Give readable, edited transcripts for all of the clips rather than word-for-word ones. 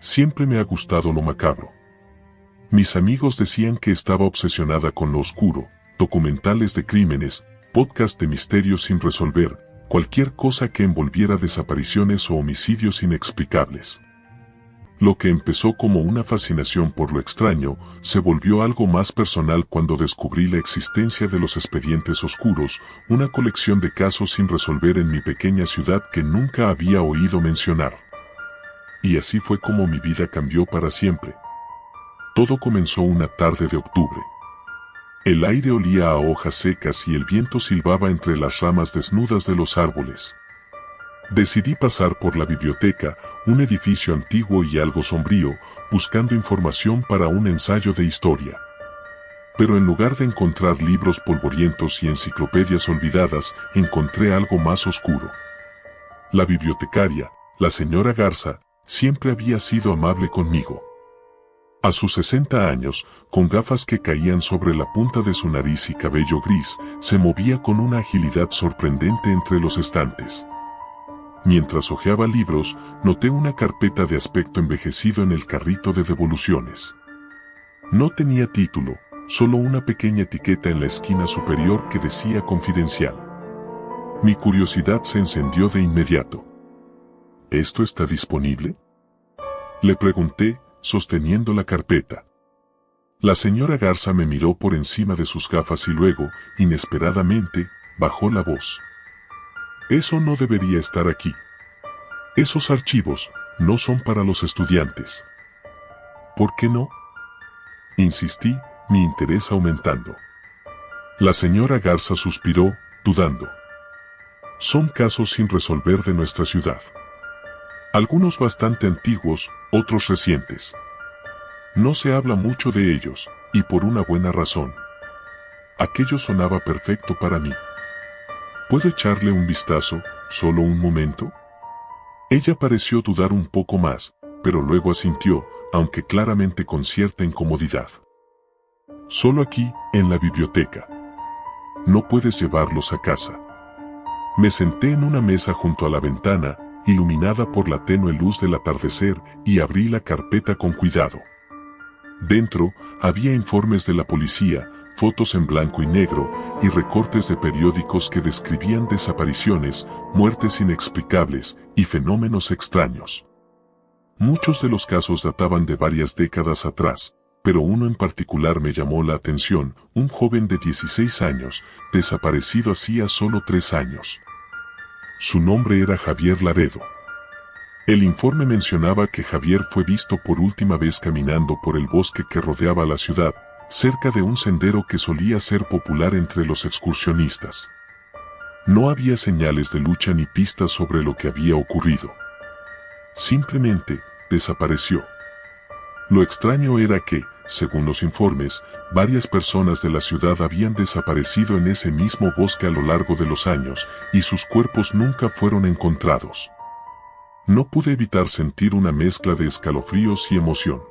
Siempre me ha gustado lo macabro. Mis amigos decían que estaba obsesionada con lo oscuro, documentales de crímenes, podcast de misterios sin resolver, cualquier cosa que envolviera desapariciones o homicidios inexplicables. Lo que empezó como una fascinación por lo extraño, se volvió algo más personal cuando descubrí la existencia de los expedientes oscuros, una colección de casos sin resolver en mi pequeña ciudad que nunca había oído mencionar. Y así fue como mi vida cambió para siempre. Todo comenzó una tarde de octubre. El aire olía a hojas secas y el viento silbaba entre las ramas desnudas de los árboles. Decidí pasar por la biblioteca, un edificio antiguo y algo sombrío, buscando información para un ensayo de historia. Pero en lugar de encontrar libros polvorientos y enciclopedias olvidadas, encontré algo más oscuro. La bibliotecaria, la señora Garza, siempre había sido amable conmigo. A sus 60 años, con gafas que caían sobre la punta de su nariz y cabello gris, se movía con una agilidad sorprendente entre los estantes. Mientras hojeaba libros, noté una carpeta de aspecto envejecido en el carrito de devoluciones. No tenía título, solo una pequeña etiqueta en la esquina superior que decía confidencial. Mi curiosidad se encendió de inmediato. ¿Esto está disponible?, le pregunté, sosteniendo la carpeta. La señora Garza me miró por encima de sus gafas y luego, inesperadamente, bajó la voz. Eso no debería estar aquí. Esos archivos no son para los estudiantes. ¿Por qué no?, insistí, mi interés aumentando. La señora Garza suspiró, dudando. Son casos sin resolver de nuestra ciudad. Algunos bastante antiguos, otros recientes. No se habla mucho de ellos, y por una buena razón. Aquello sonaba perfecto para mí. ¿Puedo echarle un vistazo, solo un momento? Ella pareció dudar un poco más, pero luego asintió, aunque claramente con cierta incomodidad. Solo aquí, en la biblioteca. No puedes llevarlos a casa. Me senté en una mesa junto a la ventana, iluminada por la tenue luz del atardecer, y abrí la carpeta con cuidado. Dentro, había informes de la policía, fotos en blanco y negro, y recortes de periódicos que describían desapariciones, muertes inexplicables, y fenómenos extraños. Muchos de los casos databan de varias décadas atrás, pero uno en particular me llamó la atención, un joven de 16 años, desaparecido hacía solo 3 años. Su nombre era Javier Laredo. El informe mencionaba que Javier fue visto por última vez caminando por el bosque que rodeaba la ciudad, cerca de un sendero que solía ser popular entre los excursionistas. No había señales de lucha ni pistas sobre lo que había ocurrido. Simplemente, desapareció. Lo extraño era que, según los informes, varias personas de la ciudad habían desaparecido en ese mismo bosque a lo largo de los años, y sus cuerpos nunca fueron encontrados. No pude evitar sentir una mezcla de escalofríos y emoción.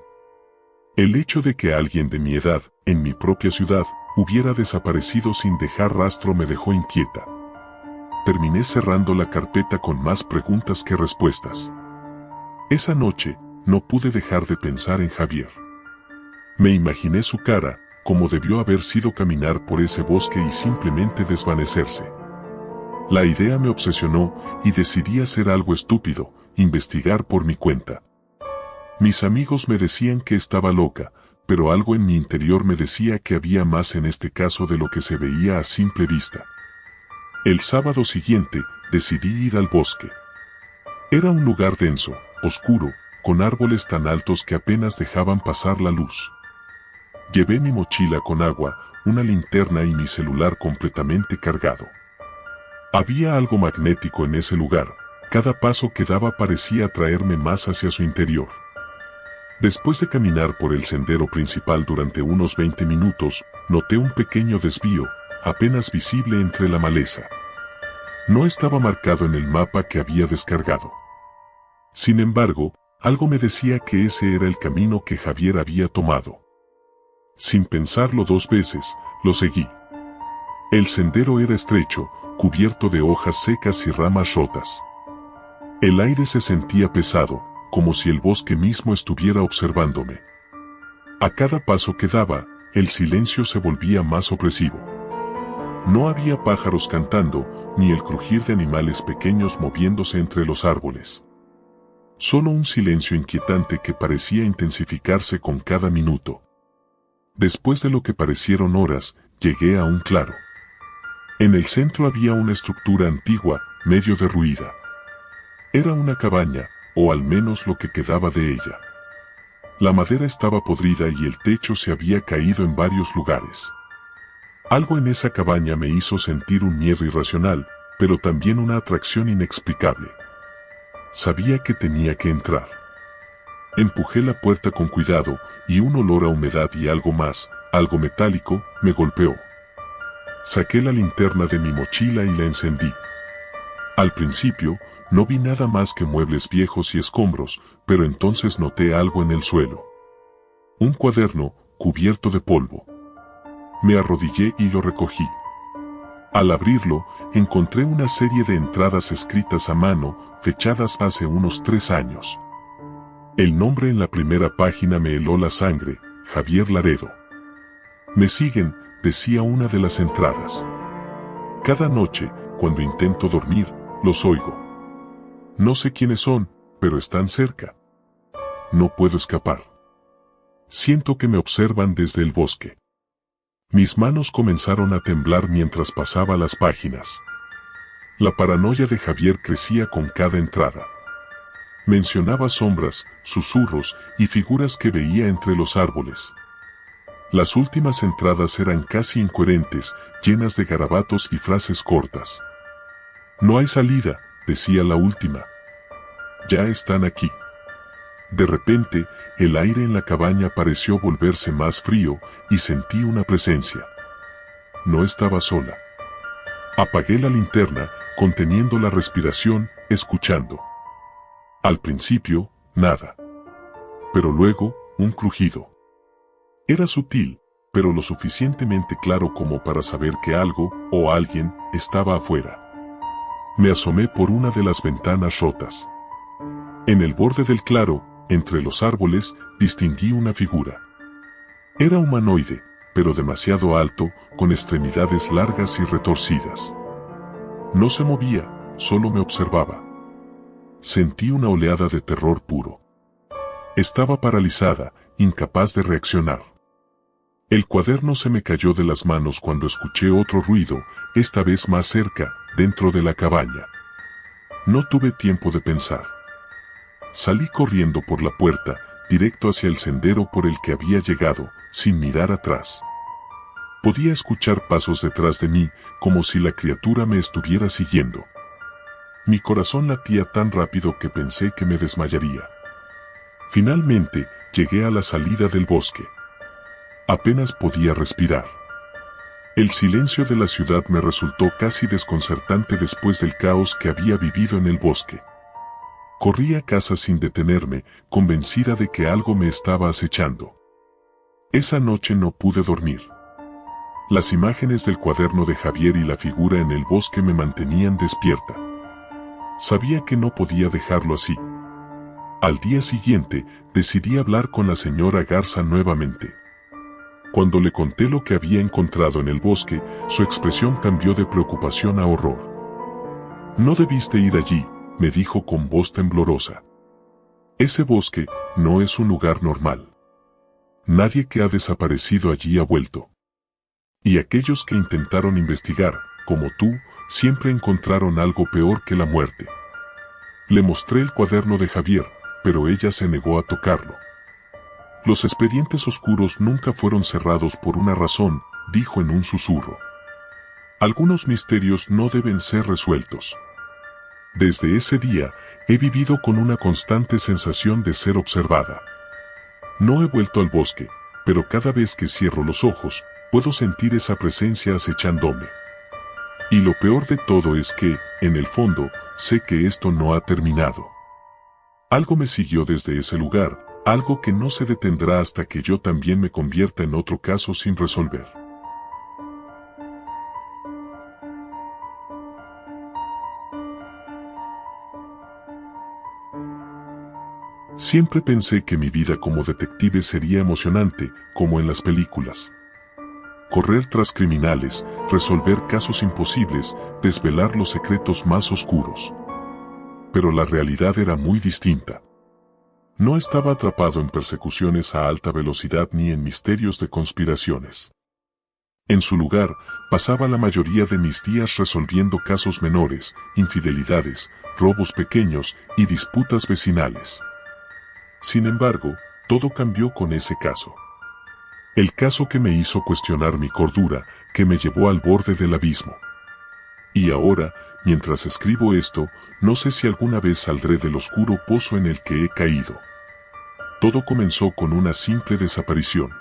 El hecho de que alguien de mi edad, en mi propia ciudad, hubiera desaparecido sin dejar rastro me dejó inquieta. Terminé cerrando la carpeta con más preguntas que respuestas. Esa noche, no pude dejar de pensar en Javier. Me imaginé su cara, como debió haber sido caminar por ese bosque y simplemente desvanecerse. La idea me obsesionó y decidí hacer algo estúpido, investigar por mi cuenta. Mis amigos me decían que estaba loca, pero algo en mi interior me decía que había más en este caso de lo que se veía a simple vista. El sábado siguiente, decidí ir al bosque. Era un lugar denso, oscuro, con árboles tan altos que apenas dejaban pasar la luz. Llevé mi mochila con agua, una linterna y mi celular completamente cargado. Había algo magnético en ese lugar, cada paso que daba parecía atraerme más hacia su interior. Después de caminar por el sendero principal durante unos 20 minutos, noté un pequeño desvío, apenas visible entre la maleza. No estaba marcado en el mapa que había descargado. Sin embargo, algo me decía que ese era el camino que Javier había tomado. Sin pensarlo 2 veces, lo seguí. El sendero era estrecho, cubierto de hojas secas y ramas rotas. El aire se sentía pesado, como si el bosque mismo estuviera observándome. A cada paso que daba, el silencio se volvía más opresivo. No había pájaros cantando, ni el crujir de animales pequeños moviéndose entre los árboles. Solo un silencio inquietante que parecía intensificarse con cada minuto. Después de lo que parecieron horas, llegué a un claro. En el centro había una estructura antigua, medio derruida. Era una cabaña, o al menos lo que quedaba de ella. La madera estaba podrida y el techo se había caído en varios lugares. Algo en esa cabaña me hizo sentir un miedo irracional, pero también una atracción inexplicable. Sabía que tenía que entrar. Empujé la puerta con cuidado, y un olor a humedad y algo más, algo metálico, me golpeó. Saqué la linterna de mi mochila y la encendí. Al principio, no vi nada más que muebles viejos y escombros, pero entonces noté algo en el suelo. Un cuaderno, cubierto de polvo. Me arrodillé y lo recogí. Al abrirlo, encontré una serie de entradas escritas a mano, fechadas hace unos 3 años. El nombre en la primera página me heló la sangre, Javier Laredo. Me siguen, decía una de las entradas. Cada noche, cuando intento dormir, los oigo. No sé quiénes son, pero están cerca. No puedo escapar. Siento que me observan desde el bosque. Mis manos comenzaron a temblar mientras pasaba las páginas. La paranoia de Javier crecía con cada entrada. Mencionaba sombras, susurros y figuras que veía entre los árboles. Las últimas entradas eran casi incoherentes, llenas de garabatos y frases cortas. No hay salida, decía la última. Ya están aquí. De repente, el aire en la cabaña pareció volverse más frío y sentí una presencia. No estaba sola. Apagué la linterna, conteniendo la respiración, escuchando. Al principio, nada. Pero luego, un crujido. Era sutil, pero lo suficientemente claro como para saber que algo, o alguien, estaba afuera. Me asomé por una de las ventanas rotas. En el borde del claro, entre los árboles, distinguí una figura. Era humanoide, pero demasiado alto, con extremidades largas y retorcidas. No se movía, solo me observaba. Sentí una oleada de terror puro. Estaba paralizada, incapaz de reaccionar. El cuaderno se me cayó de las manos cuando escuché otro ruido, esta vez más cerca, dentro de la cabaña. No tuve tiempo de pensar. Salí corriendo por la puerta, directo hacia el sendero por el que había llegado, sin mirar atrás. Podía escuchar pasos detrás de mí, como si la criatura me estuviera siguiendo. Mi corazón latía tan rápido que pensé que me desmayaría. Finalmente, llegué a la salida del bosque. Apenas podía respirar. El silencio de la ciudad me resultó casi desconcertante después del caos que había vivido en el bosque. Corrí a casa sin detenerme, convencida de que algo me estaba acechando. Esa noche no pude dormir. Las imágenes del cuaderno de Javier y la figura en el bosque me mantenían despierta. Sabía que no podía dejarlo así. Al día siguiente, decidí hablar con la señora Garza nuevamente. Cuando le conté lo que había encontrado en el bosque, su expresión cambió de preocupación a horror. No debiste ir allí, me dijo con voz temblorosa. Ese bosque no es un lugar normal. Nadie que ha desaparecido allí ha vuelto. Y aquellos que intentaron investigar, como tú, siempre encontraron algo peor que la muerte. Le mostré el cuaderno de Javier, pero ella se negó a tocarlo. Los expedientes oscuros nunca fueron cerrados por una razón, dijo en un susurro. Algunos misterios no deben ser resueltos. Desde ese día, he vivido con una constante sensación de ser observada. No he vuelto al bosque, pero cada vez que cierro los ojos, puedo sentir esa presencia acechándome. Y lo peor de todo es que, en el fondo, sé que esto no ha terminado. Algo me siguió desde ese lugar, algo que no se detendrá hasta que yo también me convierta en otro caso sin resolver. Siempre pensé que mi vida como detective sería emocionante, como en las películas. Correr tras criminales, resolver casos imposibles, desvelar los secretos más oscuros. Pero la realidad era muy distinta. No estaba atrapado en persecuciones a alta velocidad ni en misterios de conspiraciones. En su lugar, pasaba la mayoría de mis días resolviendo casos menores, infidelidades, robos pequeños y disputas vecinales. Sin embargo, todo cambió con ese caso. El caso que me hizo cuestionar mi cordura, que me llevó al borde del abismo. Y ahora, mientras escribo esto, no sé si alguna vez saldré del oscuro pozo en el que he caído. Todo comenzó con una simple desaparición.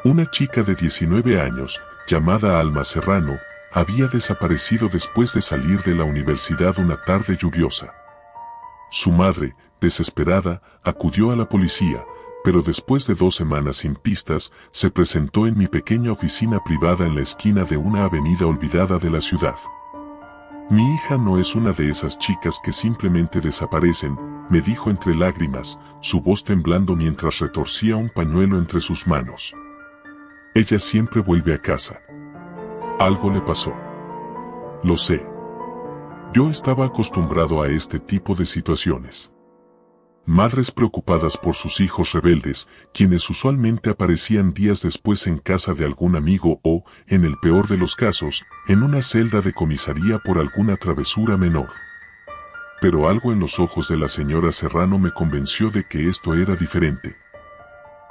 Una chica de 19 años, llamada Alma Serrano, había desaparecido después de salir de la universidad una tarde lluviosa. Su madre, desesperada, acudió a la policía, pero después de 2 semanas sin pistas, se presentó en mi pequeña oficina privada en la esquina de una avenida olvidada de la ciudad. Mi hija no es una de esas chicas que simplemente desaparecen, me dijo entre lágrimas, su voz temblando mientras retorcía un pañuelo entre sus manos. Ella siempre vuelve a casa. Algo le pasó. Lo sé. Yo estaba acostumbrado a este tipo de situaciones. Madres preocupadas por sus hijos rebeldes, quienes usualmente aparecían días después en casa de algún amigo o, en el peor de los casos, en una celda de comisaría por alguna travesura menor. Pero algo en los ojos de la señora Serrano me convenció de que esto era diferente.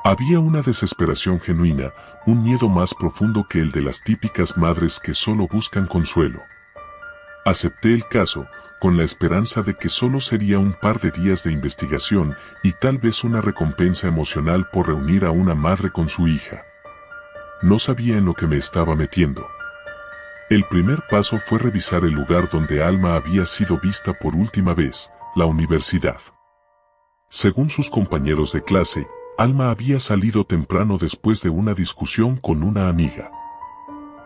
Había una desesperación genuina, un miedo más profundo que el de las típicas madres que solo buscan consuelo. Acepté el caso, con la esperanza de que solo sería un par de días de investigación y tal vez una recompensa emocional por reunir a una madre con su hija. No sabía en lo que me estaba metiendo. El primer paso fue revisar el lugar donde Alma había sido vista por última vez, la universidad. Según sus compañeros de clase, Alma había salido temprano después de una discusión con una amiga.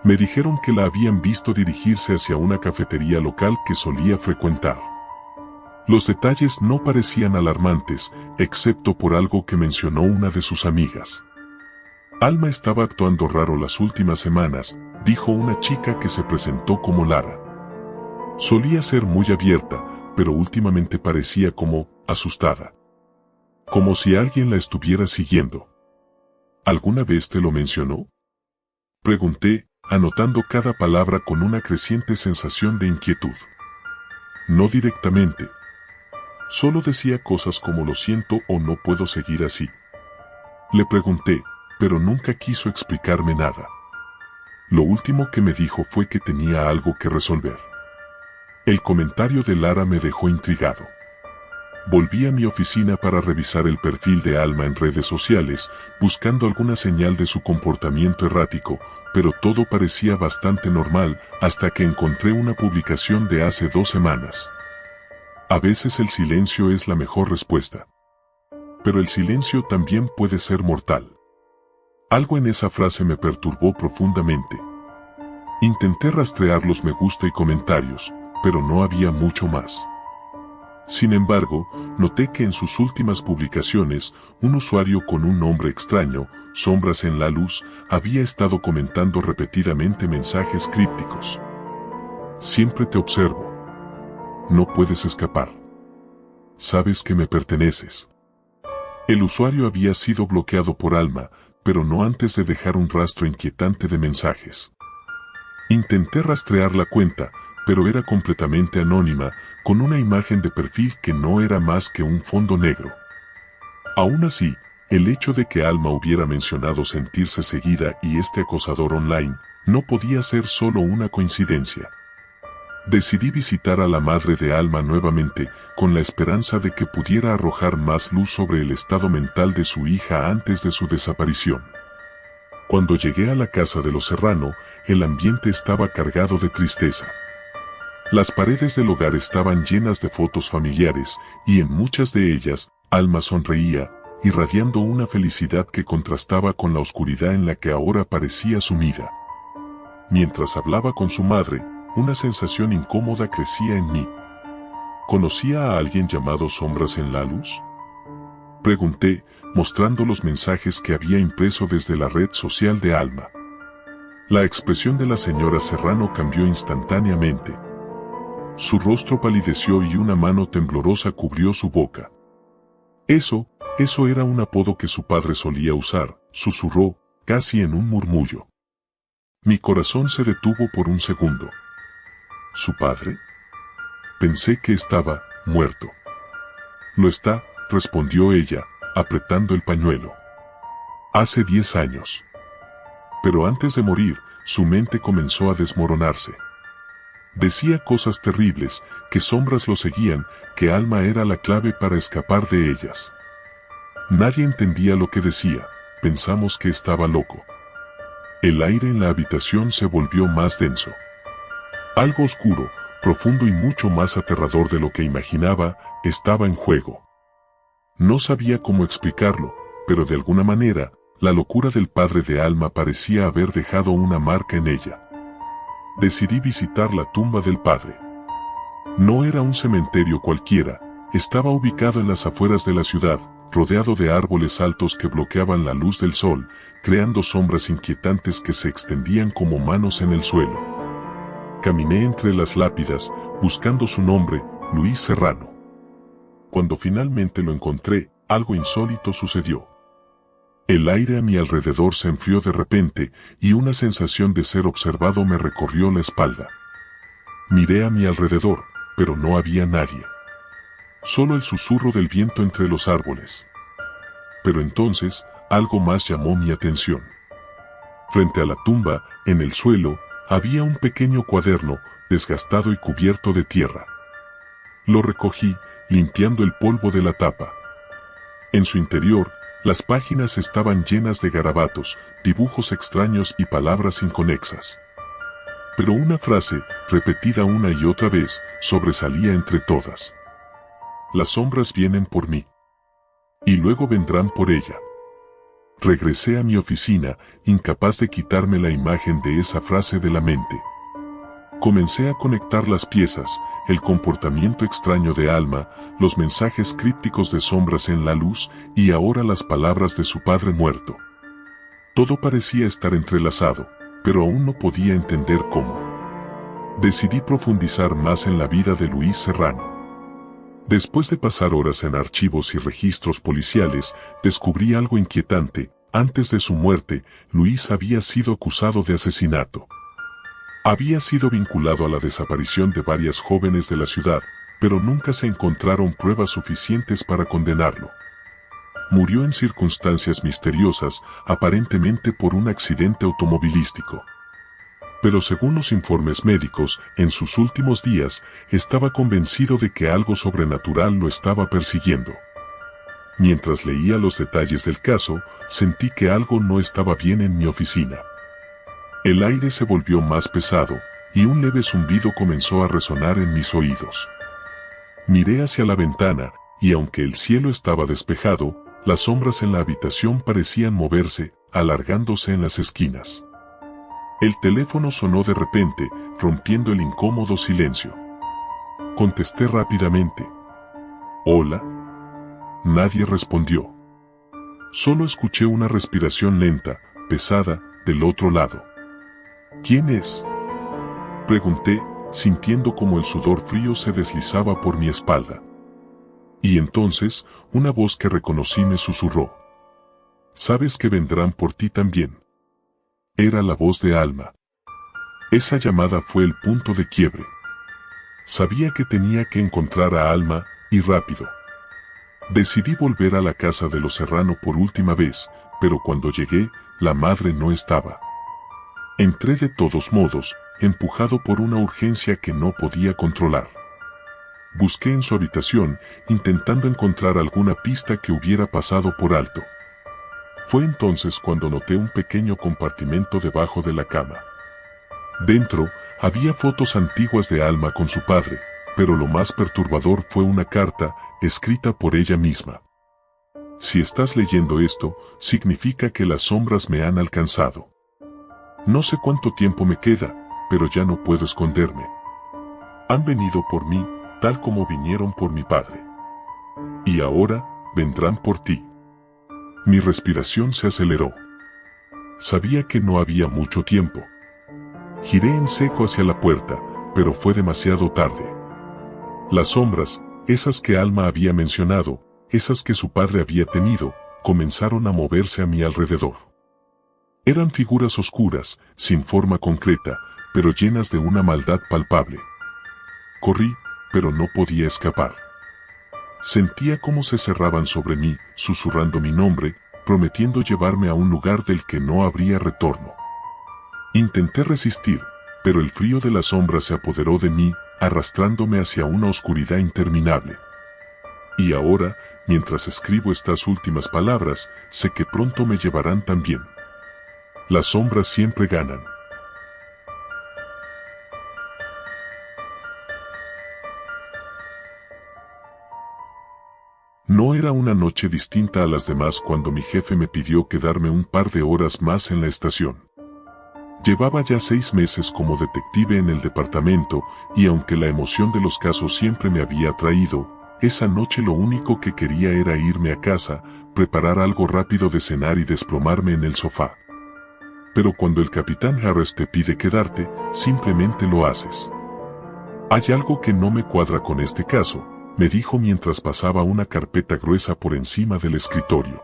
Me dijeron que la habían visto dirigirse hacia una cafetería local que solía frecuentar. Los detalles no parecían alarmantes, excepto por algo que mencionó una de sus amigas. Alma estaba actuando raro las últimas semanas, dijo una chica que se presentó como Lara. Solía ser muy abierta, pero últimamente parecía como asustada. Como si alguien la estuviera siguiendo. ¿Alguna vez te lo mencionó? Pregunté, anotando cada palabra con una creciente sensación de inquietud. No directamente. Solo decía cosas como lo siento o no puedo seguir así. Le pregunté, pero nunca quiso explicarme nada. Lo último que me dijo fue que tenía algo que resolver. El comentario de Lara me dejó intrigado. Volví a mi oficina para revisar el perfil de Alma en redes sociales, buscando alguna señal de su comportamiento errático, pero todo parecía bastante normal hasta que encontré una publicación de hace 2 semanas. A veces el silencio es la mejor respuesta. Pero el silencio también puede ser mortal. Algo en esa frase me perturbó profundamente. Intenté rastrear los me gusta y comentarios, pero no había mucho más. Sin embargo, noté que en sus últimas publicaciones, un usuario con un nombre extraño, Sombras en la Luz, había estado comentando repetidamente mensajes crípticos. Siempre te observo. No puedes escapar. Sabes que me perteneces. El usuario había sido bloqueado por Alma, pero no antes de dejar un rastro inquietante de mensajes. Intenté rastrear la cuenta, pero era completamente anónima, con una imagen de perfil que no era más que un fondo negro. Aún así, el hecho de que Alma hubiera mencionado sentirse seguida y este acosador online, no podía ser solo una coincidencia. Decidí visitar a la madre de Alma nuevamente, con la esperanza de que pudiera arrojar más luz sobre el estado mental de su hija antes de su desaparición. Cuando llegué a la casa de los Serrano, el ambiente estaba cargado de tristeza. Las paredes del hogar estaban llenas de fotos familiares, y en muchas de ellas, Alma sonreía, irradiando una felicidad que contrastaba con la oscuridad en la que ahora parecía sumida. Mientras hablaba con su madre, una sensación incómoda crecía en mí. ¿Conocía a alguien llamado Sombras en la Luz? Pregunté, mostrando los mensajes que había impreso desde la red social de Alma. La expresión de la señora Serrano cambió instantáneamente. Su rostro palideció y una mano temblorosa cubrió su boca. Eso era un apodo que su padre solía usar, susurró, casi en un murmullo. Mi corazón se detuvo por un segundo. ¿Su padre? Pensé que estaba muerto. Lo está, respondió ella, apretando el pañuelo. Hace 10 años. Pero antes de morir, su mente comenzó a desmoronarse. Decía cosas terribles, que sombras lo seguían, que Alma era la clave para escapar de ellas. Nadie entendía lo que decía, pensamos que estaba loco. El aire en la habitación se volvió más denso. Algo oscuro, profundo y mucho más aterrador de lo que imaginaba, estaba en juego. No sabía cómo explicarlo, pero de alguna manera, la locura del padre de Alma parecía haber dejado una marca en ella. Decidí visitar la tumba del padre. No era un cementerio cualquiera, estaba ubicado en las afueras de la ciudad, rodeado de árboles altos que bloqueaban la luz del sol, creando sombras inquietantes que se extendían como manos en el suelo. Caminé entre las lápidas, buscando su nombre, Luis Serrano. Cuando finalmente lo encontré, algo insólito sucedió. El aire a mi alrededor se enfrió de repente, y una sensación de ser observado me recorrió la espalda. Miré a mi alrededor, pero no había nadie. Solo el susurro del viento entre los árboles. Pero entonces, algo más llamó mi atención. Frente a la tumba, en el suelo, había un pequeño cuaderno, desgastado y cubierto de tierra. Lo recogí, limpiando el polvo de la tapa. En su interior, las páginas estaban llenas de garabatos, dibujos extraños y palabras inconexas. Pero una frase, repetida una y otra vez, sobresalía entre todas. Las sombras vienen por mí. Y luego vendrán por ella. Regresé a mi oficina, incapaz de quitarme la imagen de esa frase de la mente. Comencé a conectar las piezas, el comportamiento extraño de Alma, los mensajes crípticos de sombras en la luz, y ahora las palabras de su padre muerto. Todo parecía estar entrelazado, pero aún no podía entender cómo. Decidí profundizar más en la vida de Luis Serrano. Después de pasar horas en archivos y registros policiales, descubrí algo inquietante. Antes de su muerte, Luis había sido acusado de asesinato. Había sido vinculado a la desaparición de varias jóvenes de la ciudad, pero nunca se encontraron pruebas suficientes para condenarlo. Murió en circunstancias misteriosas, aparentemente por un accidente automovilístico. Pero según los informes médicos, en sus últimos días, estaba convencido de que algo sobrenatural lo estaba persiguiendo. Mientras leía los detalles del caso, sentí que algo no estaba bien en mi oficina. El aire se volvió más pesado, y un leve zumbido comenzó a resonar en mis oídos. Miré hacia la ventana, y aunque el cielo estaba despejado, las sombras en la habitación parecían moverse, alargándose en las esquinas. El teléfono sonó de repente, rompiendo el incómodo silencio. Contesté rápidamente. ¿Hola? Nadie respondió. Solo escuché una respiración lenta, pesada, del otro lado. ¿Quién es? Pregunté, sintiendo como el sudor frío se deslizaba por mi espalda. Y entonces, una voz que reconocí me susurró. Sabes que vendrán por ti también. Era la voz de Alma. Esa llamada fue el punto de quiebre. Sabía que tenía que encontrar a Alma, y rápido. Decidí volver a la casa de los Serrano por última vez, pero cuando llegué, la madre no estaba. Entré de todos modos, empujado por una urgencia que no podía controlar. Busqué en su habitación, intentando encontrar alguna pista que hubiera pasado por alto. Fue entonces cuando noté un pequeño compartimento debajo de la cama. Dentro, había fotos antiguas de Alma con su padre, pero lo más perturbador fue una carta, escrita por ella misma. Si estás leyendo esto, significa que las sombras me han alcanzado. No sé cuánto tiempo me queda, pero ya no puedo esconderme. Han venido por mí, tal como vinieron por mi padre. Y ahora, vendrán por ti. Mi respiración se aceleró. Sabía que no había mucho tiempo. Giré en seco hacia la puerta, pero fue demasiado tarde. Las sombras, esas que Alma había mencionado, esas que su padre había temido, comenzaron a moverse a mi alrededor. Eran figuras oscuras, sin forma concreta, pero llenas de una maldad palpable. Corrí, pero no podía escapar. Sentía cómo se cerraban sobre mí, susurrando mi nombre, prometiendo llevarme a un lugar del que no habría retorno. Intenté resistir, pero el frío de la sombra se apoderó de mí, arrastrándome hacia una oscuridad interminable. Y ahora, mientras escribo estas últimas palabras, sé que pronto me llevarán también. Las sombras siempre ganan. No era una noche distinta a las demás cuando mi jefe me pidió quedarme un par de horas más en la estación. Llevaba ya 6 meses como detective en el departamento, y aunque la emoción de los casos siempre me había atraído, esa noche lo único que quería era irme a casa, preparar algo rápido de cenar y desplomarme en el sofá. Pero cuando el capitán Harris te pide quedarte, simplemente lo haces. Hay algo que no me cuadra con este caso, me dijo mientras pasaba una carpeta gruesa por encima del escritorio.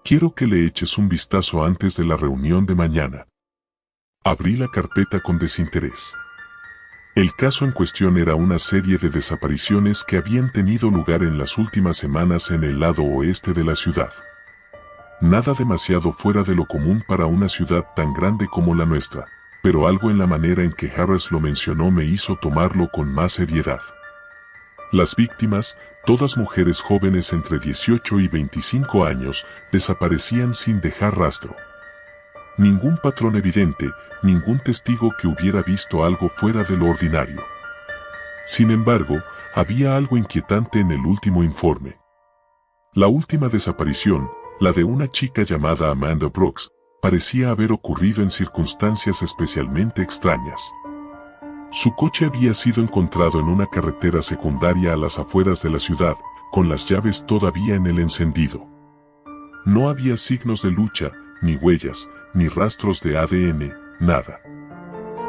Quiero que le eches un vistazo antes de la reunión de mañana. Abrí la carpeta con desinterés. El caso en cuestión era una serie de desapariciones que habían tenido lugar en las últimas semanas en el lado oeste de la ciudad. Nada demasiado fuera de lo común para una ciudad tan grande como la nuestra, pero algo en la manera en que Harris lo mencionó me hizo tomarlo con más seriedad. Las víctimas, todas mujeres jóvenes entre 18 y 25 años, desaparecían sin dejar rastro. Ningún patrón evidente, ningún testigo que hubiera visto algo fuera de lo ordinario. Sin embargo, había algo inquietante en el último informe. La última desaparición, la de una chica llamada Amanda Brooks, parecía haber ocurrido en circunstancias especialmente extrañas. Su coche había sido encontrado en una carretera secundaria a las afueras de la ciudad, con las llaves todavía en el encendido. No había signos de lucha, ni huellas, ni rastros de ADN, nada.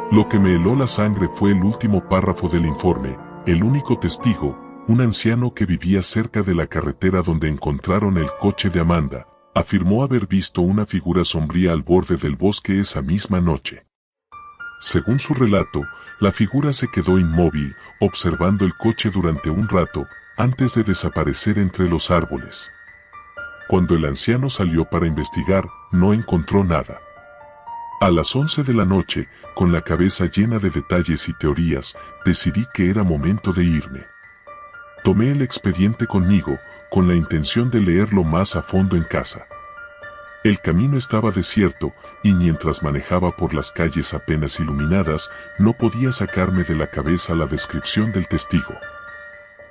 Lo que me heló la sangre fue el último párrafo del informe. El único testigo, un anciano que vivía cerca de la carretera donde encontraron el coche de Amanda, afirmó haber visto una figura sombría al borde del bosque esa misma noche. Según su relato, la figura se quedó inmóvil, observando el coche durante un rato, antes de desaparecer entre los árboles. Cuando el anciano salió para investigar, no encontró nada. A las 11 de la noche, con la cabeza llena de detalles y teorías, decidí que era momento de irme. Tomé el expediente conmigo, con la intención de leerlo más a fondo en casa. El camino estaba desierto, y mientras manejaba por las calles apenas iluminadas, no podía sacarme de la cabeza la descripción del testigo.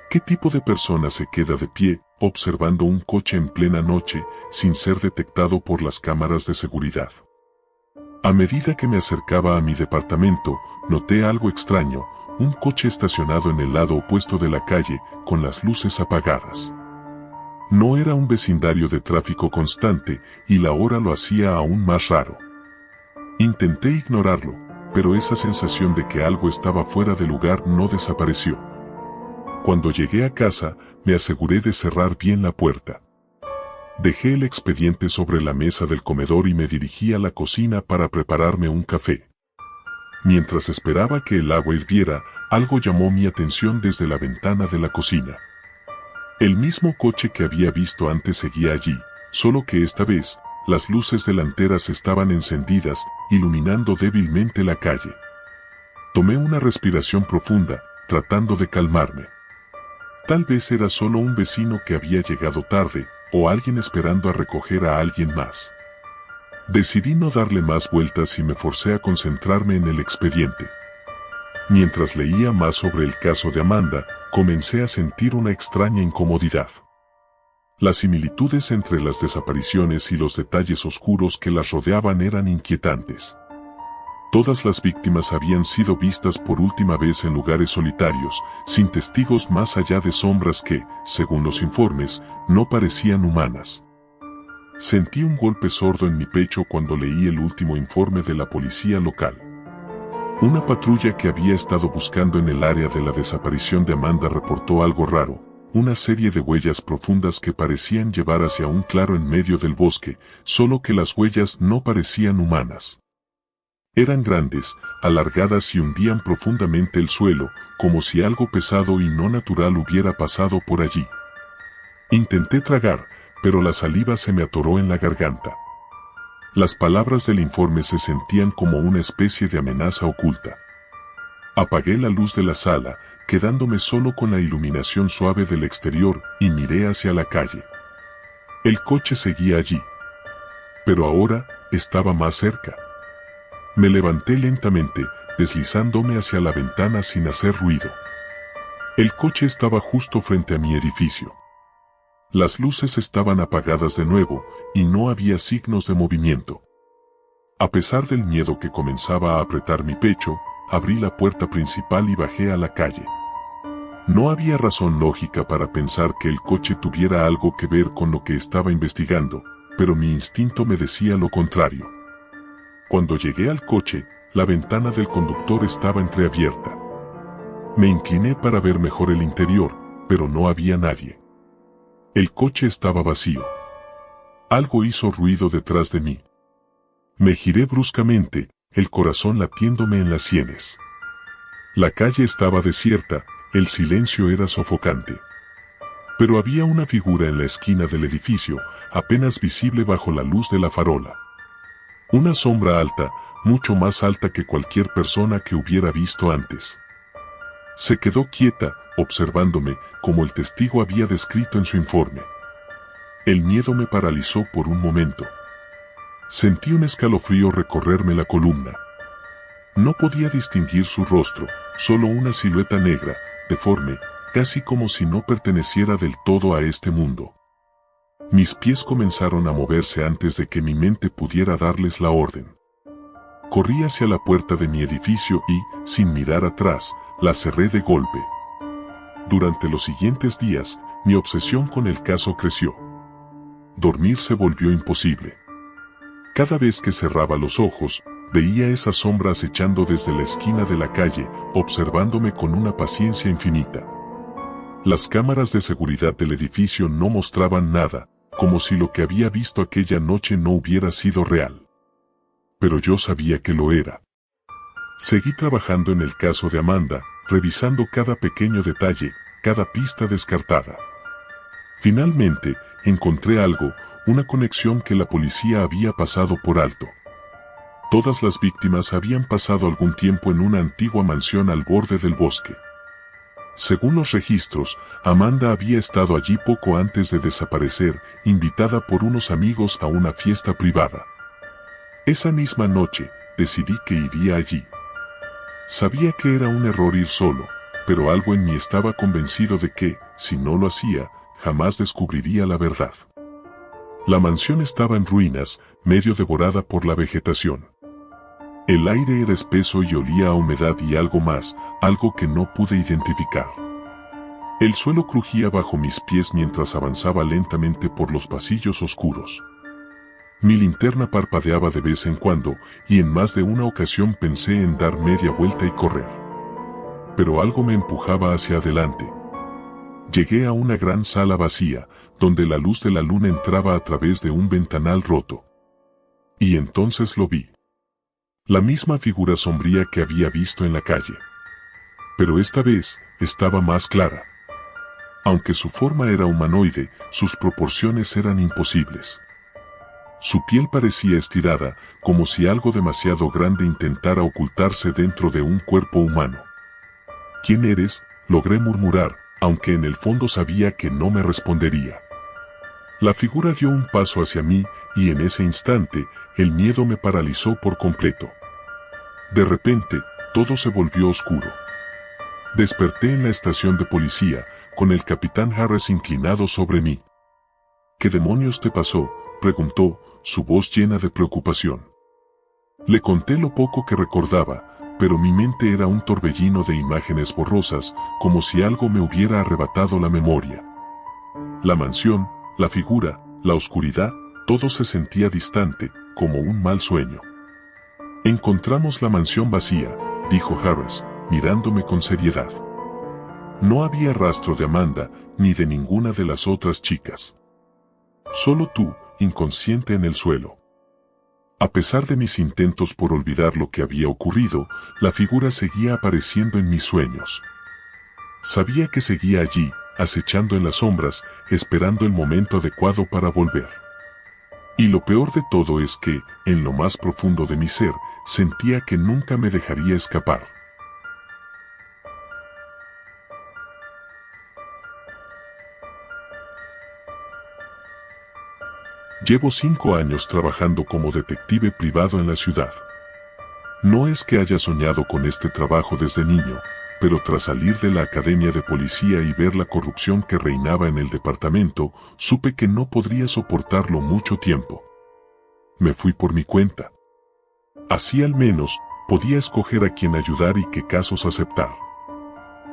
¿Qué tipo de persona se queda de pie, observando un coche en plena noche, sin ser detectado por las cámaras de seguridad? A medida que me acercaba a mi departamento, noté algo extraño, un coche estacionado en el lado opuesto de la calle, con las luces apagadas. No era un vecindario de tráfico constante, y la hora lo hacía aún más raro. Intenté ignorarlo, pero esa sensación de que algo estaba fuera de lugar no desapareció. Cuando llegué a casa, me aseguré de cerrar bien la puerta. Dejé el expediente sobre la mesa del comedor y me dirigí a la cocina para prepararme un café. Mientras esperaba que el agua hirviera, algo llamó mi atención desde la ventana de la cocina. El mismo coche que había visto antes seguía allí, solo que esta vez, las luces delanteras estaban encendidas, iluminando débilmente la calle. Tomé una respiración profunda, tratando de calmarme. Tal vez era solo un vecino que había llegado tarde, o alguien esperando a recoger a alguien más. Decidí no darle más vueltas y me forcé a concentrarme en el expediente. Mientras leía más sobre el caso de Amanda, comencé a sentir una extraña incomodidad. Las similitudes entre las desapariciones y los detalles oscuros que las rodeaban eran inquietantes. Todas las víctimas habían sido vistas por última vez en lugares solitarios, sin testigos más allá de sombras que, según los informes, no parecían humanas. Sentí un golpe sordo en mi pecho cuando leí el último informe de la policía local. Una patrulla que había estado buscando en el área de la desaparición de Amanda reportó algo raro, una serie de huellas profundas que parecían llevar hacia un claro en medio del bosque, solo que las huellas no parecían humanas. Eran grandes, alargadas y hundían profundamente el suelo, como si algo pesado y no natural hubiera pasado por allí. Intenté tragar, pero la saliva se me atoró en la garganta. Las palabras del informe se sentían como una especie de amenaza oculta. Apagué la luz de la sala, quedándome solo con la iluminación suave del exterior, y miré hacia la calle. El coche seguía allí. Pero ahora, estaba más cerca. Me levanté lentamente, deslizándome hacia la ventana sin hacer ruido. El coche estaba justo frente a mi edificio. Las luces estaban apagadas de nuevo, y no había signos de movimiento. A pesar del miedo que comenzaba a apretar mi pecho, abrí la puerta principal y bajé a la calle. No había razón lógica para pensar que el coche tuviera algo que ver con lo que estaba investigando, pero mi instinto me decía lo contrario. Cuando llegué al coche, la ventana del conductor estaba entreabierta. Me incliné para ver mejor el interior, pero no había nadie. El coche estaba vacío. Algo hizo ruido detrás de mí. Me giré bruscamente, el corazón latiéndome en las sienes. La calle estaba desierta, el silencio era sofocante. Pero había una figura en la esquina del edificio, apenas visible bajo la luz de la farola. Una sombra alta, mucho más alta que cualquier persona que hubiera visto antes. Se quedó quieta, observándome, como el testigo había descrito en su informe. El miedo me paralizó por un momento. Sentí un escalofrío recorrerme la columna. No podía distinguir su rostro, solo una silueta negra, deforme, casi como si no perteneciera del todo a este mundo. Mis pies comenzaron a moverse antes de que mi mente pudiera darles la orden. Corrí hacia la puerta de mi edificio y, sin mirar atrás, la cerré de golpe. Durante los siguientes días, mi obsesión con el caso creció. Dormir se volvió imposible. Cada vez que cerraba los ojos, veía esa sombra acechando desde la esquina de la calle, observándome con una paciencia infinita. Las cámaras de seguridad del edificio no mostraban nada, como si lo que había visto aquella noche no hubiera sido real. Pero yo sabía que lo era. Seguí trabajando en el caso de Amanda, revisando cada pequeño detalle, cada pista descartada. Finalmente, encontré algo, una conexión que la policía había pasado por alto. Todas las víctimas habían pasado algún tiempo en una antigua mansión al borde del bosque. Según los registros, Amanda había estado allí poco antes de desaparecer, invitada por unos amigos a una fiesta privada. Esa misma noche, decidí que iría allí. Sabía que era un error ir solo, pero algo en mí estaba convencido de que, si no lo hacía, jamás descubriría la verdad. La mansión estaba en ruinas, medio devorada por la vegetación. El aire era espeso y olía a humedad y algo más, algo que no pude identificar. El suelo crujía bajo mis pies mientras avanzaba lentamente por los pasillos oscuros. Mi linterna parpadeaba de vez en cuando, y en más de una ocasión pensé en dar media vuelta y correr. Pero algo me empujaba hacia adelante. Llegué a una gran sala vacía, donde la luz de la luna entraba a través de un ventanal roto. Y entonces lo vi. La misma figura sombría que había visto en la calle. Pero esta vez, estaba más clara. Aunque su forma era humanoide, sus proporciones eran imposibles. Su piel parecía estirada, como si algo demasiado grande intentara ocultarse dentro de un cuerpo humano. ¿Quién eres?, logré murmurar, aunque en el fondo sabía que no me respondería. La figura dio un paso hacia mí, y en ese instante, el miedo me paralizó por completo. De repente, todo se volvió oscuro. Desperté en la estación de policía, con el capitán Harris inclinado sobre mí. «¿Qué demonios te pasó?», preguntó, su voz llena de preocupación. Le conté lo poco que recordaba, pero mi mente era un torbellino de imágenes borrosas, como si algo me hubiera arrebatado la memoria. La mansión, la figura, la oscuridad, todo se sentía distante, como un mal sueño. Encontramos la mansión vacía, dijo Harris, mirándome con seriedad. No había rastro de Amanda, ni de ninguna de las otras chicas. Solo tú, inconsciente en el suelo. A pesar de mis intentos por olvidar lo que había ocurrido, la figura seguía apareciendo en mis sueños. Sabía que seguía allí, acechando en las sombras, esperando el momento adecuado para volver. Y lo peor de todo es que, en lo más profundo de mi ser, sentía que nunca me dejaría escapar. Llevo 5 años trabajando como detective privado en la ciudad. No es que haya soñado con este trabajo desde niño, pero tras salir de la academia de policía y ver la corrupción que reinaba en el departamento, supe que no podría soportarlo mucho tiempo. Me fui por mi cuenta. Así al menos, podía escoger a quién ayudar y qué casos aceptar.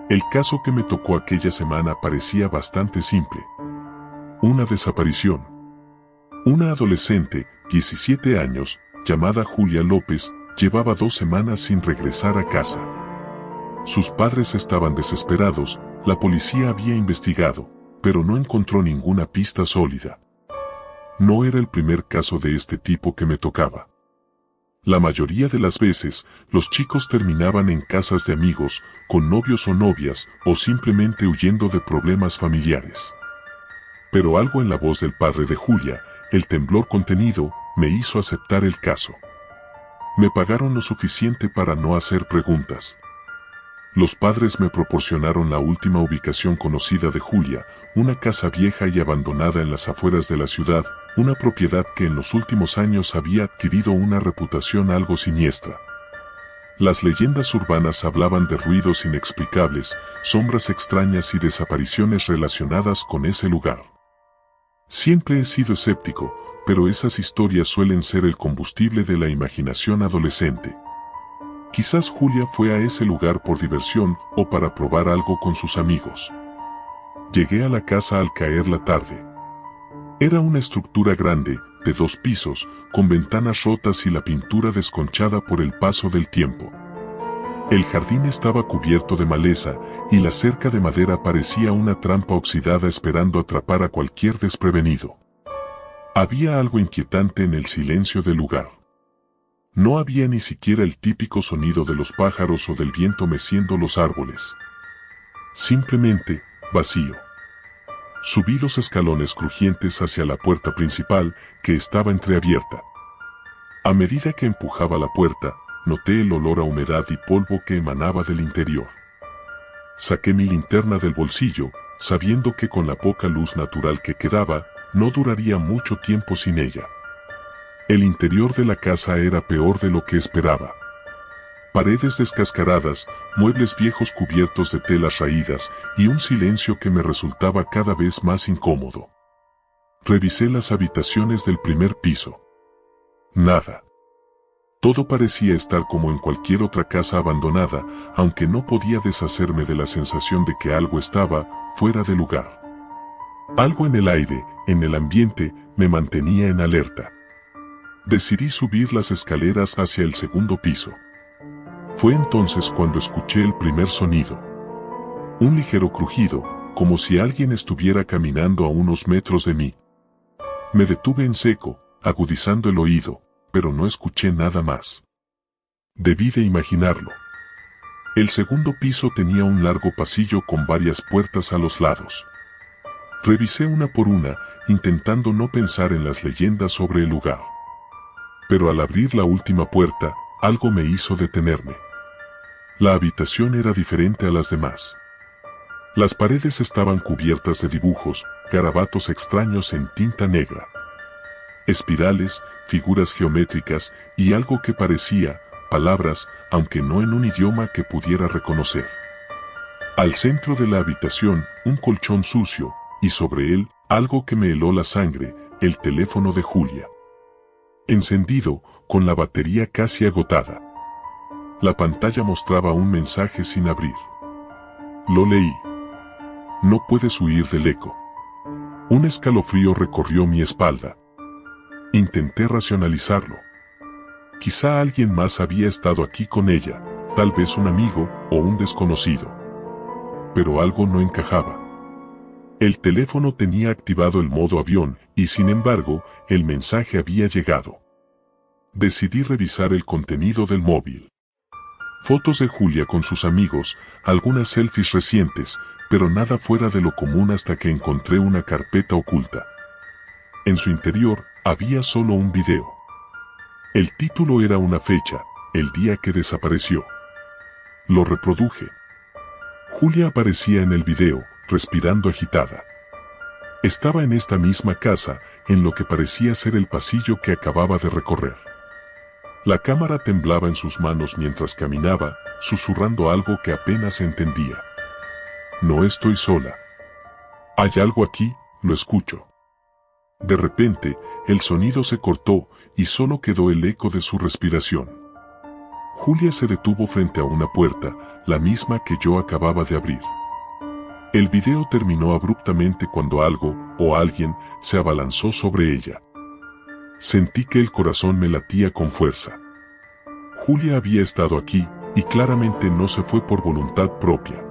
El caso que me tocó aquella semana parecía bastante simple. Una desaparición. Una adolescente, 17 años, llamada Julia López, llevaba 2 semanas sin regresar a casa. Sus padres estaban desesperados, la policía había investigado, pero no encontró ninguna pista sólida. No era el primer caso de este tipo que me tocaba. La mayoría de las veces, los chicos terminaban en casas de amigos, con novios o novias, o simplemente huyendo de problemas familiares. Pero algo en la voz del padre de Julia, el temblor contenido, me hizo aceptar el caso. Me pagaron lo suficiente para no hacer preguntas. Los padres me proporcionaron la última ubicación conocida de Julia, una casa vieja y abandonada en las afueras de la ciudad, una propiedad que en los últimos años había adquirido una reputación algo siniestra. Las leyendas urbanas hablaban de ruidos inexplicables, sombras extrañas y desapariciones relacionadas con ese lugar. Siempre he sido escéptico, pero esas historias suelen ser el combustible de la imaginación adolescente. Quizás Julia fue a ese lugar por diversión o para probar algo con sus amigos. Llegué a la casa al caer la tarde. Era una estructura grande, de 2 pisos, con ventanas rotas y la pintura desconchada por el paso del tiempo. El jardín estaba cubierto de maleza y la cerca de madera parecía una trampa oxidada esperando atrapar a cualquier desprevenido. Había algo inquietante en el silencio del lugar. No había ni siquiera el típico sonido de los pájaros o del viento meciendo los árboles. Simplemente, vacío. Subí los escalones crujientes hacia la puerta principal, que estaba entreabierta. A medida que empujaba la puerta, noté el olor a humedad y polvo que emanaba del interior. Saqué mi linterna del bolsillo, sabiendo que con la poca luz natural que quedaba, no duraría mucho tiempo sin ella. El interior de la casa era peor de lo que esperaba. Paredes descascaradas, muebles viejos cubiertos de telas raídas y un silencio que me resultaba cada vez más incómodo. Revisé las habitaciones del primer piso. Nada. Todo parecía estar como en cualquier otra casa abandonada, aunque no podía deshacerme de la sensación de que algo estaba fuera de lugar. Algo en el aire, en el ambiente, me mantenía en alerta. Decidí subir las escaleras hacia el segundo piso. Fue entonces cuando escuché el primer sonido. Un ligero crujido, como si alguien estuviera caminando a unos metros de mí. Me detuve en seco, agudizando el oído, pero no escuché nada más. Debí de imaginarlo. El segundo piso tenía un largo pasillo con varias puertas a los lados. Revisé una por una, intentando no pensar en las leyendas sobre el lugar. Pero al abrir la última puerta, algo me hizo detenerme. La habitación era diferente a las demás. Las paredes estaban cubiertas de dibujos, garabatos extraños en tinta negra. Espirales, figuras geométricas y algo que parecía palabras, aunque no en un idioma que pudiera reconocer. Al centro de la habitación, un colchón sucio, y sobre él, algo que me heló la sangre, el teléfono de Julia. encendido, con la batería casi agotada. La pantalla mostraba un mensaje sin abrir. Lo leí. No puedes huir del eco. Un escalofrío recorrió mi espalda. Intenté racionalizarlo. Quizá alguien más había estado aquí con ella, tal vez un amigo o un desconocido. Pero algo no encajaba. El teléfono tenía activado el modo avión y, sin embargo, el mensaje había llegado. Decidí revisar el contenido del móvil. Fotos de Julia con sus amigos, algunas selfies recientes, pero nada fuera de lo común hasta que encontré una carpeta oculta. En su interior había solo un video. El título era una fecha, el día que desapareció. Lo reproduje. Julia aparecía en el video, respirando agitada. Estaba en esta misma casa, en lo que parecía ser el pasillo que acababa de recorrer. La cámara temblaba en sus manos mientras caminaba, susurrando algo que apenas entendía. No estoy sola. Hay algo aquí, lo escucho. De repente, el sonido se cortó y solo quedó el eco de su respiración. Julia se detuvo frente a una puerta, la misma que yo acababa de abrir. El video terminó abruptamente cuando algo, o alguien, se abalanzó sobre ella. Sentí que el corazón me latía con fuerza. Julia había estado aquí, y claramente no se fue por voluntad propia.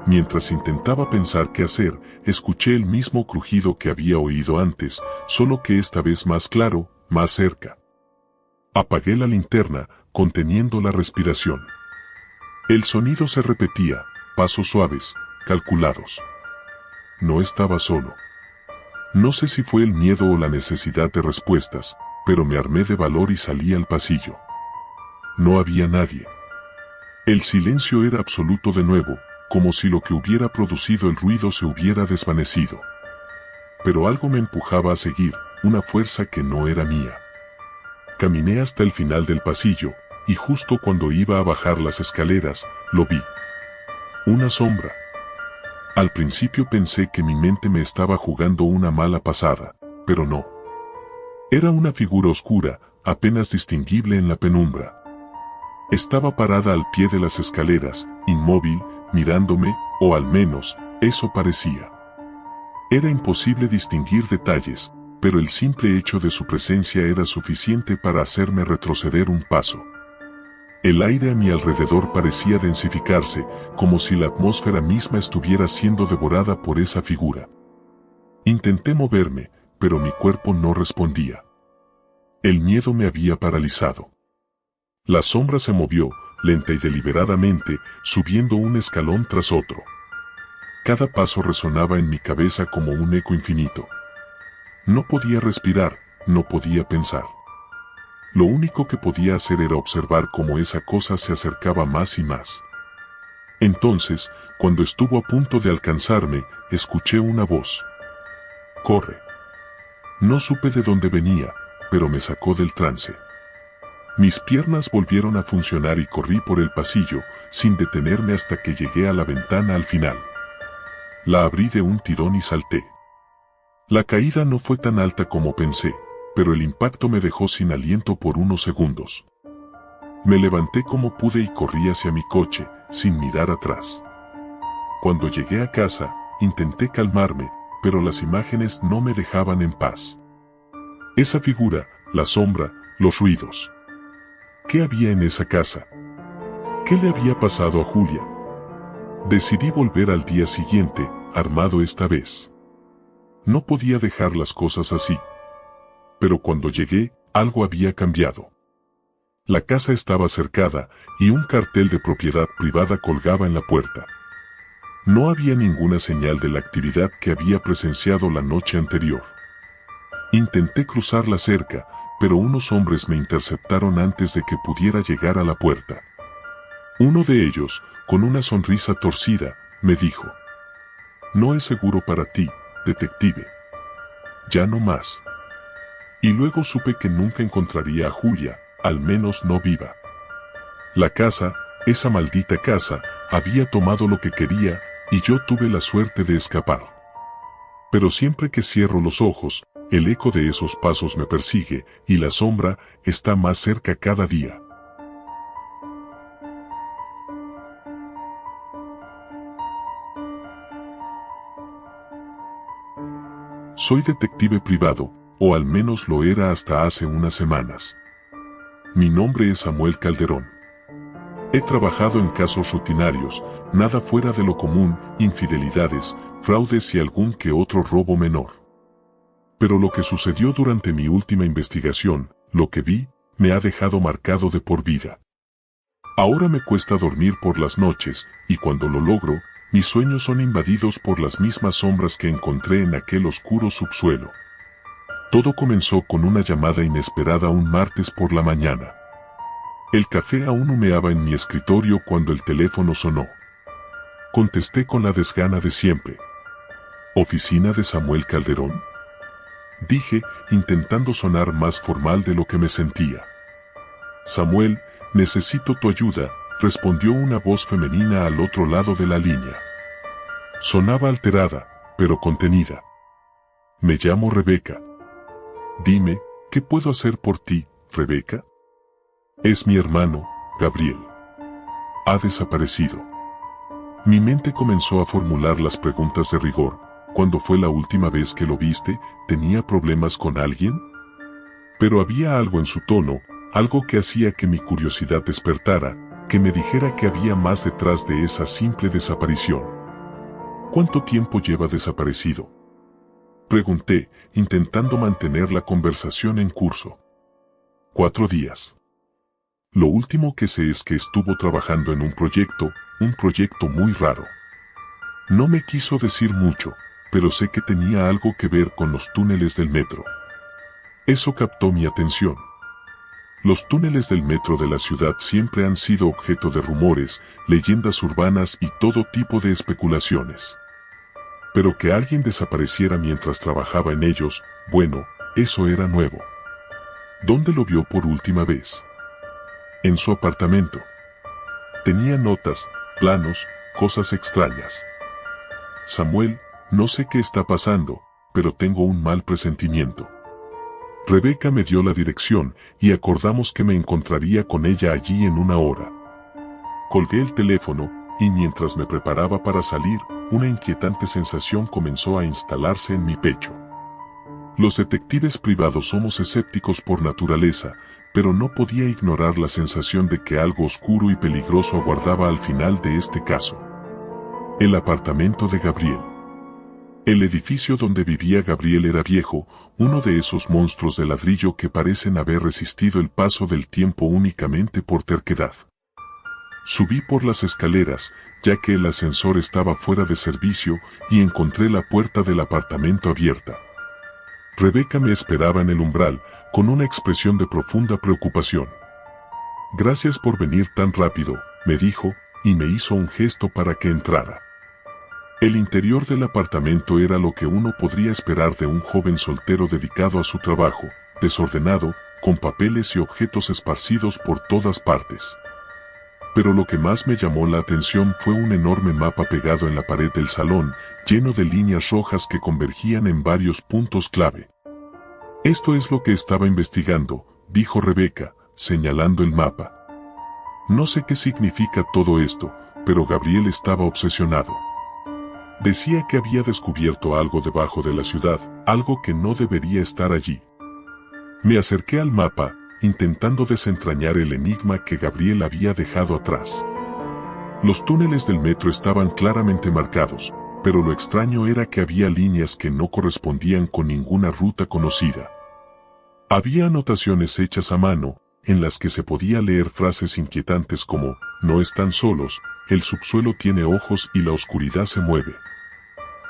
Mientras intentaba pensar qué hacer, escuché el mismo crujido que había oído antes, solo que esta vez más claro, más cerca. Apagué la linterna, conteniendo la respiración. El sonido se repetía, pasos suaves, calculados. No estaba solo. No sé si fue el miedo o la necesidad de respuestas, pero me armé de valor y salí al pasillo. No había nadie. El silencio era absoluto de nuevo, como si lo que hubiera producido el ruido se hubiera desvanecido. Pero algo me empujaba a seguir, una fuerza que no era mía. Caminé hasta el final del pasillo, y justo cuando iba a bajar las escaleras, lo vi. Una sombra. Al principio pensé que mi mente me estaba jugando una mala pasada, pero no. Era una figura oscura, apenas distinguible en la penumbra. Estaba parada al pie de las escaleras, inmóvil, mirándome, o al menos, eso parecía. Era imposible distinguir detalles, pero el simple hecho de su presencia era suficiente para hacerme retroceder un paso. El aire a mi alrededor parecía densificarse, como si la atmósfera misma estuviera siendo devorada por esa figura. Intenté moverme, pero mi cuerpo no respondía. El miedo me había paralizado. La sombra se movió, lenta y deliberadamente, subiendo un escalón tras otro. Cada paso resonaba en mi cabeza como un eco infinito. No podía respirar, no podía pensar. Lo único que podía hacer era observar cómo esa cosa se acercaba más y más. Entonces, cuando estuvo a punto de alcanzarme, escuché una voz. «Corre». No supe de dónde venía, pero me sacó del trance. Mis piernas volvieron a funcionar y corrí por el pasillo, sin detenerme hasta que llegué a la ventana al final. La abrí de un tirón y salté. La caída no fue tan alta como pensé, pero el impacto me dejó sin aliento por unos segundos. Me levanté como pude y corrí hacia mi coche, sin mirar atrás. Cuando llegué a casa, intenté calmarme, pero las imágenes no me dejaban en paz. Esa figura, la sombra, los ruidos. ¿Qué había en esa casa? ¿Qué le había pasado a Julia? Decidí volver al día siguiente, armado esta vez. No podía dejar las cosas así. Pero cuando llegué, algo había cambiado. La casa estaba cercada, y un cartel de propiedad privada colgaba en la puerta. No había ninguna señal de la actividad que había presenciado la noche anterior. Intenté cruzar la cerca, pero unos hombres me interceptaron antes de que pudiera llegar a la puerta. Uno de ellos, con una sonrisa torcida, me dijo: «No es seguro para ti, detective. Ya no más». Y luego supe que nunca encontraría a Julia, al menos no viva. La casa, esa maldita casa, había tomado lo que quería, y yo tuve la suerte de escapar. Pero siempre que cierro los ojos, El eco de esos pasos me persigue, y la sombra está más cerca cada día. Soy detective privado, o al menos lo era hasta hace unas semanas. Mi nombre es Samuel Calderón. He trabajado en casos rutinarios, nada fuera de lo común, infidelidades, fraudes y algún que otro robo menor. Pero lo que sucedió durante mi última investigación, lo que vi, me ha dejado marcado de por vida. Ahora me cuesta dormir por las noches, y cuando lo logro, mis sueños son invadidos por las mismas sombras que encontré en aquel oscuro subsuelo. Todo comenzó con una llamada inesperada un martes por la mañana. El café aún humeaba en mi escritorio cuando el teléfono sonó. Contesté con la desgana de siempre. ¿Oficina de Samuel Calderón?, dije, intentando sonar más formal de lo que me sentía. Samuel, necesito tu ayuda, respondió una voz femenina al otro lado de la línea. Sonaba alterada, pero contenida. Me llamo Rebeca. Dime, ¿qué puedo hacer por ti, Rebeca? Es mi hermano, Gabriel. Ha desaparecido. Mi mente comenzó a formular las preguntas de rigor. ¿Cuándo fue la última vez que lo viste? ¿Tenía problemas con alguien? Pero había algo en su tono, algo que hacía que mi curiosidad despertara, que me dijera que había más detrás de esa simple desaparición. ¿Cuánto tiempo lleva desaparecido?, pregunté, intentando mantener la conversación en curso. 4 días. Lo último que sé es que estuvo trabajando en un proyecto muy raro. No me quiso decir mucho, pero sé que tenía algo que ver con los túneles del metro. Eso captó mi atención. Los túneles del metro de la ciudad siempre han sido objeto de rumores, leyendas urbanas y todo tipo de especulaciones. Pero que alguien desapareciera mientras trabajaba en ellos, bueno, eso era nuevo. ¿Dónde lo vio por última vez? En su apartamento. Tenía notas, planos, cosas extrañas. Samuel, no sé qué está pasando, pero tengo un mal presentimiento. Rebeca me dio la dirección y acordamos que me encontraría con ella allí en 1 hora. Colgué el teléfono y mientras me preparaba para salir, una inquietante sensación comenzó a instalarse en mi pecho. Los detectives privados somos escépticos por naturaleza, pero no podía ignorar la sensación de que algo oscuro y peligroso aguardaba al final de este caso. El apartamento de Gabriel. El edificio donde vivía Gabriel era viejo, uno de esos monstruos de ladrillo que parecen haber resistido el paso del tiempo únicamente por terquedad. Subí por las escaleras, ya que el ascensor estaba fuera de servicio, y encontré la puerta del apartamento abierta. Rebeca me esperaba en el umbral, con una expresión de profunda preocupación. Gracias por venir tan rápido, me dijo, y me hizo un gesto para que entrara. El interior del apartamento era lo que uno podría esperar de un joven soltero dedicado a su trabajo, desordenado, con papeles y objetos esparcidos por todas partes. Pero lo que más me llamó la atención fue un enorme mapa pegado en la pared del salón, lleno de líneas rojas que convergían en varios puntos clave. Esto es lo que estaba investigando, dijo Rebeca, señalando el mapa. No sé qué significa todo esto, pero Gabriel estaba obsesionado. Decía que había descubierto algo debajo de la ciudad, algo que no debería estar allí. Me acerqué al mapa, intentando desentrañar el enigma que Gabriel había dejado atrás. Los túneles del metro estaban claramente marcados, pero lo extraño era que había líneas que no correspondían con ninguna ruta conocida. Había anotaciones hechas a mano, en las que se podía leer frases inquietantes como, no están solos, el subsuelo tiene ojos y la oscuridad se mueve.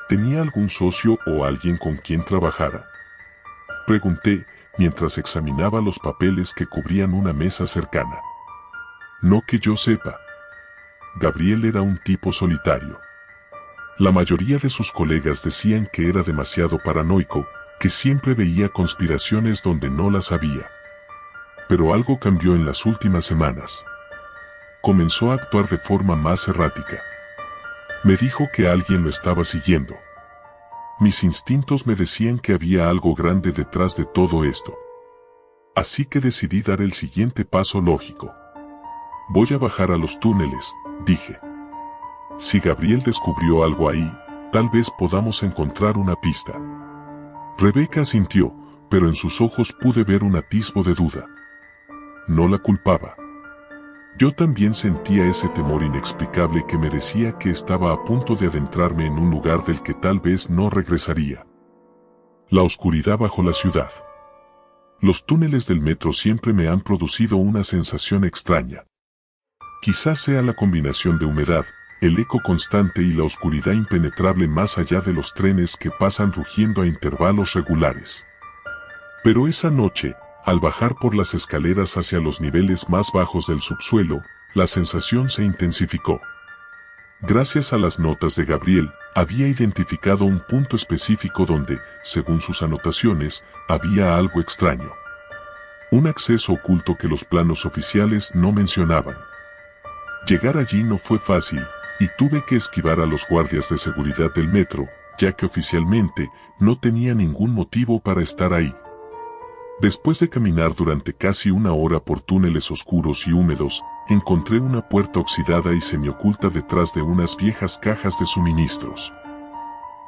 ¿Tenía algún socio o alguien con quien trabajara?, pregunté, mientras examinaba los papeles que cubrían una mesa cercana. No que yo sepa. Gabriel era un tipo solitario. La mayoría de sus colegas decían que era demasiado paranoico, que siempre veía conspiraciones donde no las había. Pero algo cambió en las últimas semanas. Comenzó a actuar de forma más errática. Me dijo que alguien lo estaba siguiendo. Mis instintos me decían que había algo grande detrás de todo esto. Así que decidí dar el siguiente paso lógico. Voy a bajar a los túneles, dije. Si Gabriel descubrió algo ahí, tal vez podamos encontrar una pista. Rebeca asintió, pero en sus ojos pude ver un atisbo de duda. No la culpaba. Yo también sentía ese temor inexplicable que me decía que estaba a punto de adentrarme en un lugar del que tal vez no regresaría. La oscuridad bajo la ciudad. Los túneles del metro siempre me han producido una sensación extraña. Quizás sea la combinación de humedad, el eco constante y la oscuridad impenetrable más allá de los trenes que pasan rugiendo a intervalos regulares. Pero esa noche, al bajar por las escaleras hacia los niveles más bajos del subsuelo, la sensación se intensificó. Gracias a las notas de Gabriel, había identificado un punto específico donde, según sus anotaciones, había algo extraño. Un acceso oculto que los planos oficiales no mencionaban. Llegar allí no fue fácil, y tuve que esquivar a los guardias de seguridad del metro, ya que oficialmente no tenía ningún motivo para estar ahí. Después de caminar durante casi una hora por túneles oscuros y húmedos, encontré una puerta oxidada y semioculta detrás de unas viejas cajas de suministros.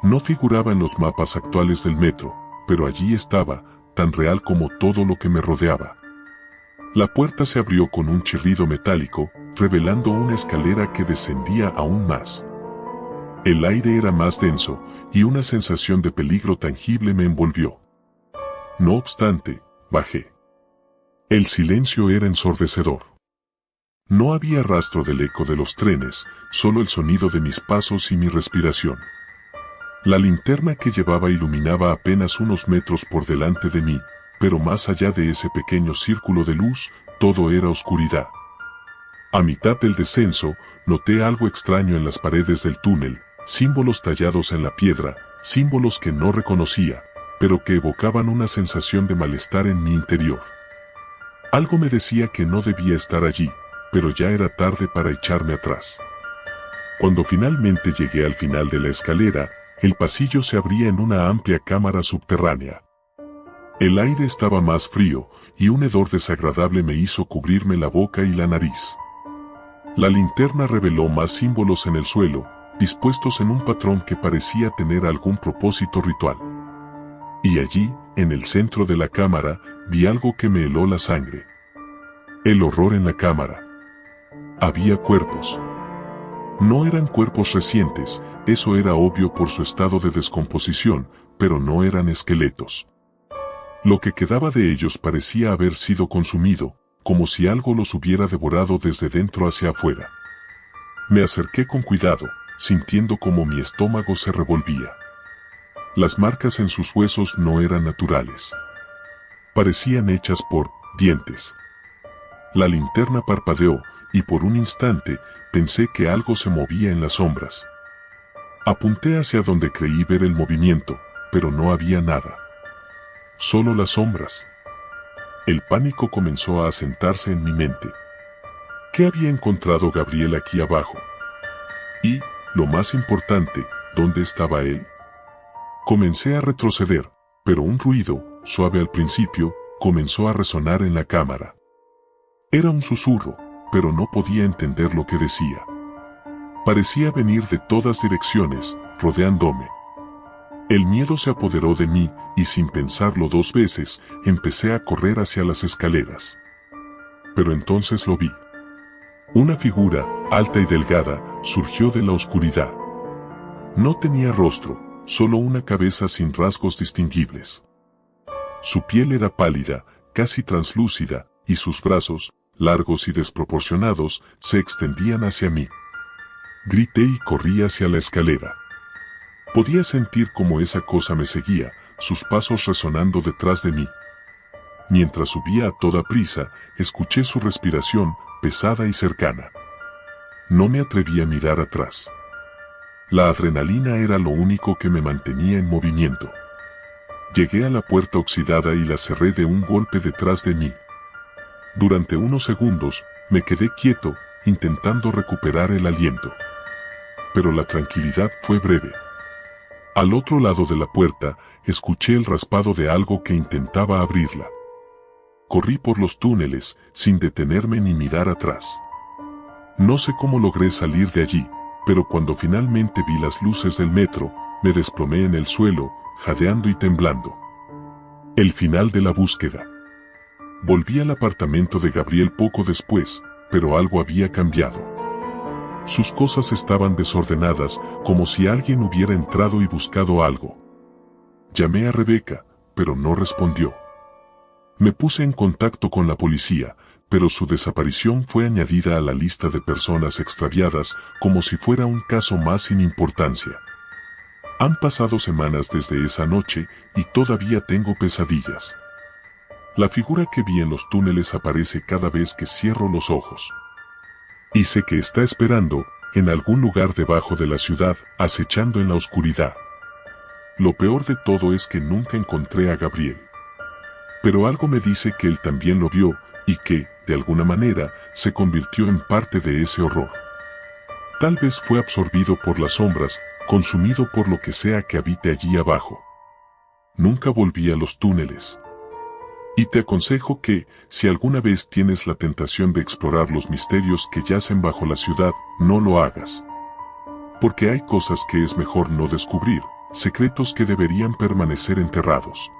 No figuraba en los mapas actuales del metro, pero allí estaba, tan real como todo lo que me rodeaba. La puerta se abrió con un chirrido metálico, revelando una escalera que descendía aún más. El aire era más denso, y una sensación de peligro tangible me envolvió. No obstante, bajé. El silencio era ensordecedor. No había rastro del eco de los trenes, solo el sonido de mis pasos y mi respiración. La linterna que llevaba iluminaba apenas unos metros por delante de mí, pero más allá de ese pequeño círculo de luz, todo era oscuridad. A mitad del descenso, noté algo extraño en las paredes del túnel, símbolos tallados en la piedra, símbolos que no reconocía, pero que evocaban una sensación de malestar en mi interior. Algo me decía que no debía estar allí, pero ya era tarde para echarme atrás. Cuando finalmente llegué al final de la escalera, el pasillo se abría en una amplia cámara subterránea. El aire estaba más frío, y un hedor desagradable me hizo cubrirme la boca y la nariz. La linterna reveló más símbolos en el suelo, dispuestos en un patrón que parecía tener algún propósito ritual. Y allí, en el centro de la cámara, vi algo que me heló la sangre. El horror en la cámara. Había cuerpos. No eran cuerpos recientes, eso era obvio por su estado de descomposición, pero no eran esqueletos. Lo que quedaba de ellos parecía haber sido consumido, como si algo los hubiera devorado desde dentro hacia afuera. Me acerqué con cuidado, sintiendo como mi estómago se revolvía. Las marcas en sus huesos no eran naturales. Parecían hechas por dientes. La linterna parpadeó, y por un instante, pensé que algo se movía en las sombras. Apunté hacia donde creí ver el movimiento, pero no había nada. Solo las sombras. El pánico comenzó a asentarse en mi mente. ¿Qué había encontrado Gabriel aquí abajo? Y, lo más importante, ¿dónde estaba él? Comencé a retroceder, pero un ruido, suave al principio, comenzó a resonar en la cámara. Era un susurro, pero no podía entender lo que decía. Parecía venir de todas direcciones, rodeándome. El miedo se apoderó de mí, y sin pensarlo dos veces, empecé a correr hacia las escaleras. Pero entonces lo vi. Una figura, alta y delgada, surgió de la oscuridad. No tenía rostro, solo una cabeza sin rasgos distinguibles. Su piel era pálida, casi translúcida, y sus brazos, largos y desproporcionados, se extendían hacia mí. Grité y corrí hacia la escalera. Podía sentir cómo esa cosa me seguía, sus pasos resonando detrás de mí. Mientras subía a toda prisa, escuché su respiración, pesada y cercana. No me atreví a mirar atrás. La adrenalina era lo único que me mantenía en movimiento. Llegué a la puerta oxidada y la cerré de un golpe detrás de mí. Durante unos segundos, me quedé quieto, intentando recuperar el aliento. Pero la tranquilidad fue breve. Al otro lado de la puerta, escuché el raspado de algo que intentaba abrirla. Corrí por los túneles, sin detenerme ni mirar atrás. No sé cómo logré salir de allí, pero cuando finalmente vi las luces del metro, me desplomé en el suelo, jadeando y temblando. El final de la búsqueda. Volví al apartamento de Gabriel poco después, pero algo había cambiado. Sus cosas estaban desordenadas, como si alguien hubiera entrado y buscado algo. Llamé a Rebeca, pero no respondió. Me puse en contacto con la policía, pero su desaparición fue añadida a la lista de personas extraviadas como si fuera un caso más sin importancia. Han pasado semanas desde esa noche y todavía tengo pesadillas. La figura que vi en los túneles aparece cada vez que cierro los ojos. Y sé que está esperando, en algún lugar debajo de la ciudad, acechando en la oscuridad. Lo peor de todo es que nunca encontré a Gabriel. Pero algo me dice que él también lo vio, y que, de alguna manera, se convirtió en parte de ese horror. Tal vez fue absorbido por las sombras, consumido por lo que sea que habite allí abajo. Nunca volví a los túneles. Y te aconsejo que, si alguna vez tienes la tentación de explorar los misterios que yacen bajo la ciudad, no lo hagas. Porque hay cosas que es mejor no descubrir, secretos que deberían permanecer enterrados.